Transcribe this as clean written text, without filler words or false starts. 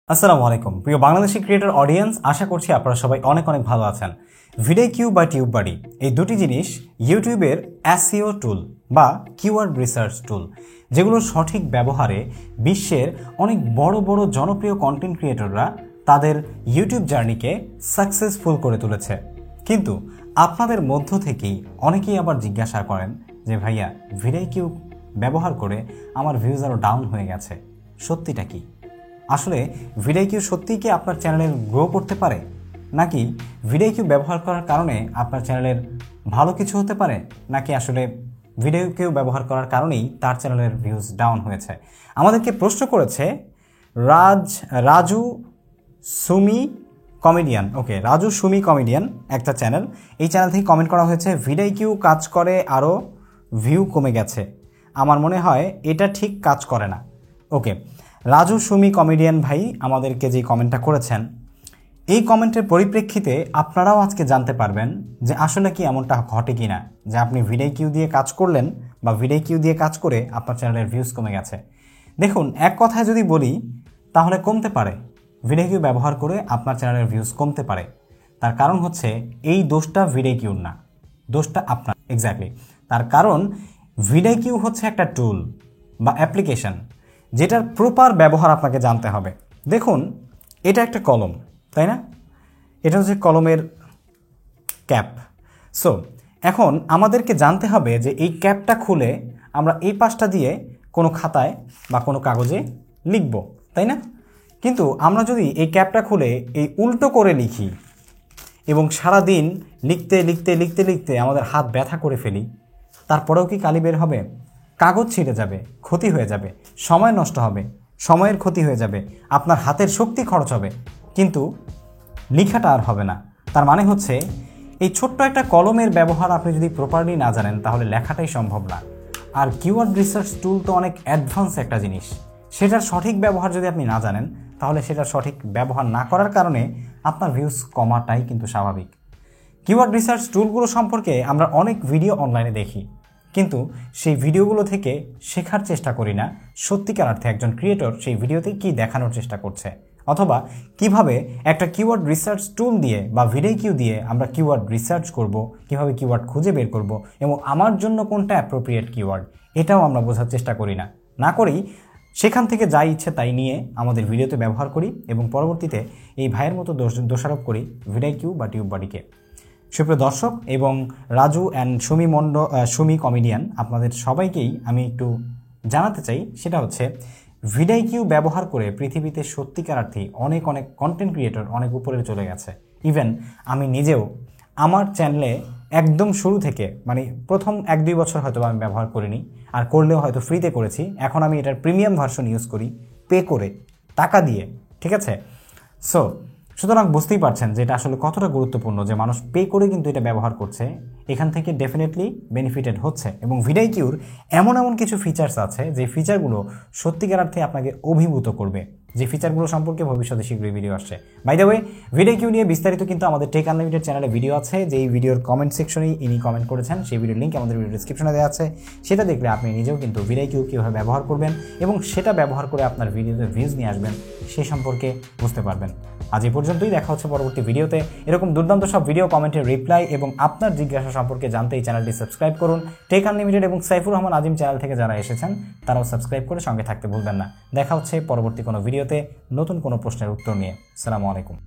আসসালামু আলাইকুম প্রিয় বাংলাদেশি ক্রিয়েটর অডিয়েন্স, আশা করছি আপনারা সবাই অনেক অনেক ভালো আছেন। ভিডিকিউ বা টিউববাডি এই দুটি জিনিস ইউটিউবের এসইও টুল বা কিওয়ার্ড রিসার্চ টুল, যেগুলোর সঠিক ব্যবহারে বিশ্বের অনেক বড় বড় জনপ্রিয় কন্টেন্ট ক্রিয়েটররা তাদের ইউটিউব জার্নিকে সাকসেসফুল করে তুলেছে। কিন্তু আপনাদের মধ্য থেকেই অনেকেই আবার জিজ্ঞাসা করেন যে ভাইয়া, ভিডিকিউ ব্যবহার করে আমার ভিউজ আরও ডাউন হয়ে গেছে, সত্যিটা কি? আসলে ভিডিকিউ সত্যিই কি আপনার চ্যানেলের গ্রো করতে পারে, নাকি ভিডিকিউ ব্যবহার করার কারণে আপনার চ্যানেলের ভালো কিছু হতে পারে, নাকি আসলে ভিডিকিউ ব্যবহার করার কারণেই তার চ্যানেলের ভিউজ ডাউন হয়েছে? আমাদেরকে প্রশ্ন করেছে রাজু সুমি কমেডিয়ান। রাজু সুমি কমেডিয়ান একটা চ্যানেল। এই চ্যানেল থেকে কমেন্ট করা হয়েছে, ভিডিকিউ কাজ করে আরও ভিউ কমে গেছে, আমার মনে হয় এটা ঠিক কাজ করে না। রাজু সুমি কমেডিয়ান ভাই আমাদেরকে যে কমেন্টটা করেছেন, এই কমেন্টের পরিপ্রেক্ষিতে আপনারাও আজকে জানতে পারবেন যে আসলে কি এমনটা ঘটে কি না, যে আপনি ভিডিকিউ দিয়ে কাজ করলেন বা ভিডিকিউ দিয়ে কাজ করে আপনার চ্যানেলের ভিউজ কমে গেছে। দেখুন, এক কথায় যদি বলি তাহলে কমতে পারে, ভিডিকিউ ব্যবহার করে আপনার চ্যানেলের ভিউজ কমতে পারে। তার কারণ হচ্ছে এই দোষটা ভিডিকিউর না, দোষটা আপনার। এক্স্যাক্টলি, তার কারণ ভিডিকিউ হচ্ছে একটা টুল বা অ্যাপ্লিকেশন, যেটার প্রপার ব্যবহার আপনাকে জানতে হবে। দেখুন, এটা একটা কলম, তাই না? এটা হচ্ছে কলমের ক্যাপ। সো এখন আমাদেরকে জানতে হবে যে এই ক্যাপটা খুলে আমরা এই পাশটা দিয়ে কোনো খাতায় বা কোনো কাগজে লিখব, তাই না? কিন্তু আমরা যদি এই ক্যাপটা খুলে এই উল্টো করে লিখি এবং সারাদিন লিখতে লিখতে লিখতে লিখতে আমাদের হাত ব্যথা করে ফেলি, তারপরেও কি কালি বের হবে? কাগজ ছিঁড়ে যাবে, ক্ষতি হয়ে যাবে, সময় নষ্ট হবে, সময়ের ক্ষতি হয়ে যাবে, আপনার হাতের শক্তি খরচ হবে, কিন্তু লেখাটা আর হবে না। তার মানে হচ্ছে এই ছোট্ট একটা কলমের ব্যবহার আপনি যদি প্রপারলি না জানেন তাহলে লেখাটাই সম্ভব না। আর কিওয়ার্ড রিসার্চ টুল তো অনেক অ্যাডভান্স একটা জিনিস, সেটার সঠিক ব্যবহার যদি আপনি না জানেন তাহলে সেটার সঠিক ব্যবহার না করার কারণে আপনার ভিউজ কমাটাই কিন্তু স্বাভাবিক। কিওয়ার্ড রিসার্চ টুলগুলো সম্পর্কে আমরা অনেক ভিডিও অনলাইনে দেখি, কিন্তু সেই ভিডিওগুলো থেকে শেখার চেষ্টা করি না সত্যিকার অর্থে একজন ক্রিয়েটর সেই ভিডিওতে কি দেখানোর চেষ্টা করছে, অথবা কিভাবে একটা কিওয়ার্ড রিসার্চ টুল দিয়ে বা ভিডিকিউ দিয়ে আমরা কিওয়ার্ড রিসার্চ করব, কিভাবে কিওয়ার্ড খুঁজে বের করব এবং আমার জন্য কোনটা অ্যাপ্রোপ্রিয়েট কিওয়ার্ড, এটাও আমরা বোঝার চেষ্টা করি না করেই সেখান থেকে যা ইচ্ছে তাই নিয়ে আমাদের ভিডিওতে ব্যবহার করি এবং পরবর্তীতে এই ভাইয়ের মতো দোষারোপ করি ভিডিকিউ বা টিউববাডিকে। সুপ্রিয় দর্শক এবং রাজু অ্যান্ড সুমি কমেডিয়ান, আপনাদের সবাইকেই আমি একটু জানাতে চাই, সেটা হচ্ছে ভিডিকিউ ব্যবহার করে পৃথিবীতে সত্যিকার অর্থে অনেক অনেক কন্টেন্ট ক্রিয়েটর অনেক উপরে চলে গেছে। ইভেন আমি নিজেও আমার চ্যানেলে একদম শুরু থেকে, মানে প্রথম 1-2 বছর হয়তো আমি ব্যবহার করিনি, আর করলেও হয়তো ফ্রিতে করেছি। এখন আমি এটার প্রিমিয়াম ভার্সন ইউজ করি, পে করে, টাকা দিয়ে, ঠিক আছে? সুতরাং বুঝতেই পারছেন যে এটা আসলে কতটা গুরুত্বপূর্ণ যে মানুষ পে করে কিন্তু এটা ব্যবহার করছে, এখান থেকে ডেফিনেটলি বেনিফিটেড হচ্ছে। এবং ভিডিকিউর এমন এমন কিছু ফিচার্স আছে যে ফিচারগুলো সত্যিকার অর্থে আপনাকে অভিভূত করবে, যে ফিচারগুলো সম্পর্কে ভবিষ্যতে শীঘ্রই ভিডিও আসছে। বাই দ্য ওয়ে, ভিডিকিউ নিয়ে বিস্তারিত কিন্তু আমাদের টেক আনলিমিটেড চ্যানেলে ভিডিও আছে, যে এই ভিডিওর কমেন্ট সেকশনেই ইনি কমেন্ট করেছেন, সেই ভিডিওর লিঙ্ক আমাদের ভিডিও ডিসক্রিপশনে দেওয়া আছে। সেটা দেখলে আপনি নিজেও কিন্তু ভিডিকিউ কীভাবে ব্যবহার করবেন এবং সেটা ব্যবহার করে আপনার ভিডিওতে ভিউজ নিয়ে আসবেন সেই সম্পর্কে বুঝতে পারবেন। আজ এই পর্যন্তই, দেখা হচ্ছে পরবর্তী ভিডিওতে। এরকম দুর্দান্ত সব ভিডিও কমেন্টের রিপ্লাই এবং আপনার জিজ্ঞাসা সম্পর্কে জানতে এই চ্যানেলটি সাবস্ক্রাইব করুন। টেক আনলিমিটেড এবং সাইফুর রহমান আজিম চ্যানেল থেকে যারা এসেছেন তারাও সাবস্ক্রাইব করে সঙ্গে থাকতে ভুলবেন না। দেখা হচ্ছে পরবর্তী কোনো ভিডিওতে নতুন কোনো প্রশ্নের উত্তর নিয়ে। আসসালামু আলাইকুম।